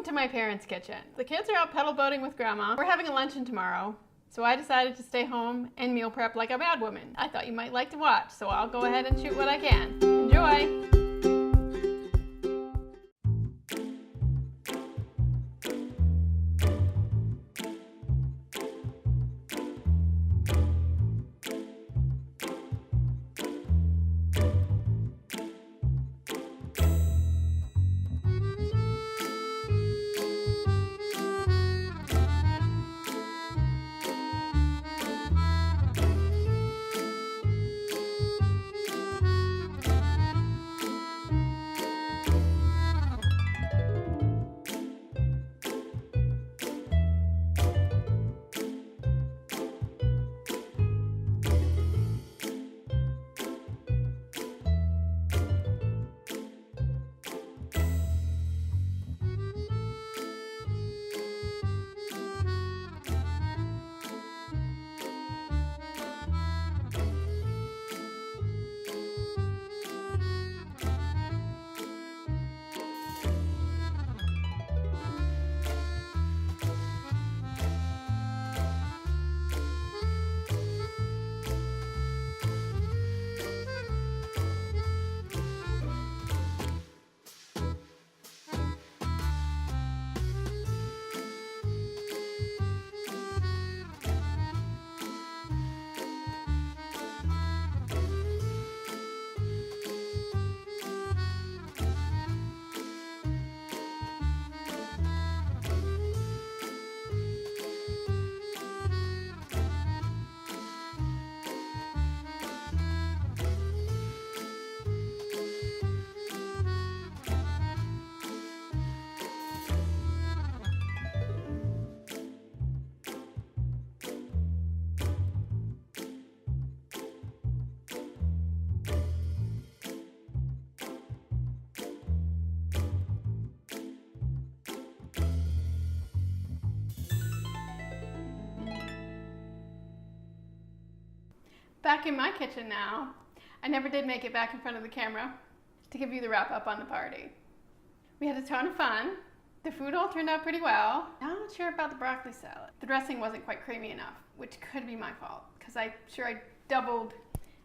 Welcome to my parents' kitchen. The kids are out pedal boating with Grandma. We're having a luncheon tomorrow, so I decided to stay home and meal prep like a bad woman. I thought you might like to watch, so I'll go ahead and shoot what I can. Enjoy! Back in my kitchen now. I never did make it back in front of the camera to give you the wrap up on the party. We had a ton of fun. The food all turned out pretty well. I'm not sure about the broccoli salad. The dressing wasn't quite creamy enough, which could be my fault, because I doubled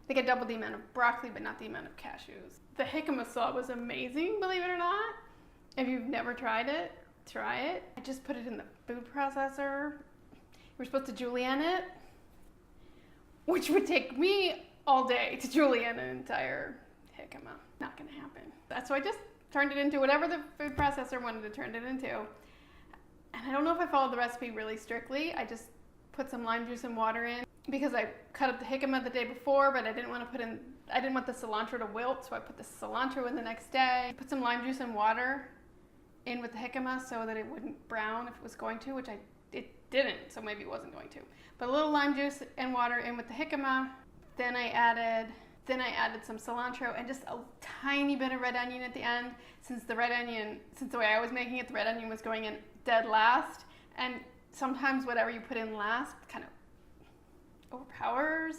the amount of broccoli, but not the amount of cashews. The Jicama Slaw was amazing, believe it or not. If you've never tried it, try it. I just put it in the food processor. We're supposed to julienne it, which would take me all day to julienne an entire jicama. Not gonna happen. So I just turned it into whatever the food processor wanted to turn it into. And I don't know if I followed the recipe really strictly. I just put some lime juice and water in because I cut up the jicama the day before, but I didn't want the cilantro to wilt, so I put the cilantro in the next day. Put some lime juice and water in with the jicama so that it wouldn't brown if it was going to, which it didn't, so maybe it wasn't going to. But a little lime juice and water in with the jicama. Then I added some cilantro and just a tiny bit of red onion at the end. Since the way I was making it, the red onion was going in dead last. And sometimes whatever you put in last kind of overpowers.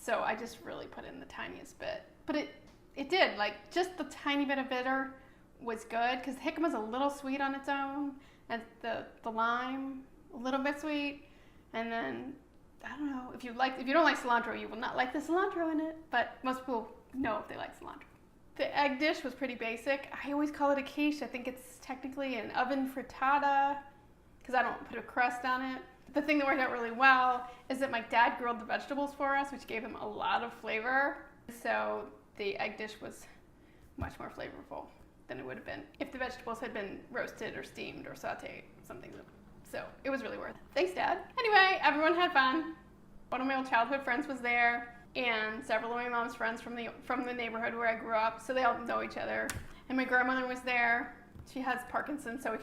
So I just really put in the tiniest bit. But it did, like just the tiny bit of bitter was good because jicama's a little sweet on its own. And the lime, a little bit sweet, and then, I don't know, if you don't like cilantro, you will not like the cilantro in it, but most people know if they like cilantro. The egg dish was pretty basic. I always call it a quiche. I think it's technically an oven frittata, because I don't put a crust on it. The thing that worked out really well is that my dad grilled the vegetables for us, which gave him a lot of flavor, so the egg dish was much more flavorful than it would have been if the vegetables had been roasted or steamed or sauteed, something. So it was really worth it. Thanks, Dad. Anyway, everyone had fun. One of my old childhood friends was there, and several of my mom's friends from the neighborhood where I grew up, so they all know each other. And my grandmother was there. She has Parkinson's, so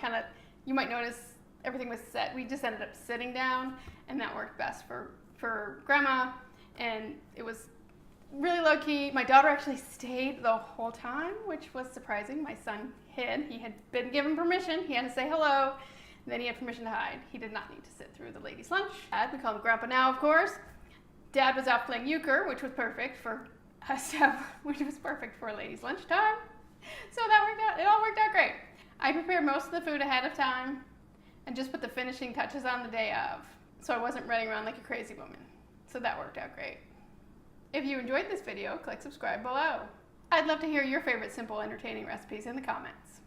you might notice everything was set. We just ended up sitting down, and that worked best for Grandma, and it was really low-key. My daughter actually stayed the whole time, which was surprising. My son hid. He had been given permission. He had to say hello. And then he had permission to hide. He did not need to sit through the ladies' lunch. Dad, we call him Grandpa now, of course. Dad was out playing euchre, which was perfect for us to have, which was perfect for a ladies' lunch time. So that worked out. It all worked out great. I prepared most of the food ahead of time and just put the finishing touches on the day of, so I wasn't running around like a crazy woman. So that worked out great. If you enjoyed this video, click subscribe below. I'd love to hear your favorite simple, entertaining recipes in the comments.